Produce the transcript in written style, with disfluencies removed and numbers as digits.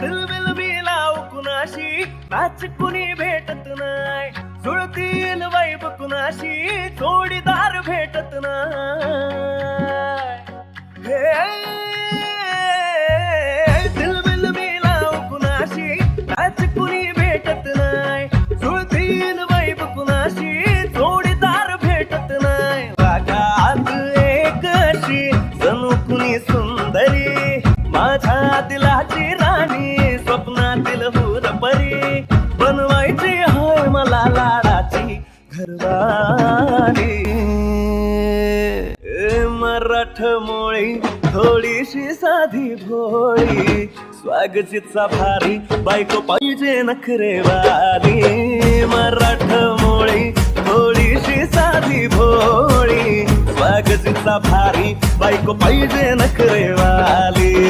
दिलबिल मी लाव कुणाशी नाच कुणी भेटत नाय जुळतील वाईब कुणाशी जोडीदार भेटत नाय दिलबिल मी लाव कुणाशी नाच कुणी भेटत नाय जुळतील वाईब कुणाशी जोडीदार भेटत नाय वागात एक अशी जणू कुणी सुंदरी माझ्या दिलाची राणी स्वप्नातील हुरपरी बनवायची होय मला लाडाची घरवाली मराठमोळी थोडीशी साधी भोळी स्वागतीचा भारी बायको पाहिजे नखरेवाली मराठमोळी थोडीशी साधी भोळी स्वागतीचा भारी बायको पाहिजे नखरेवाली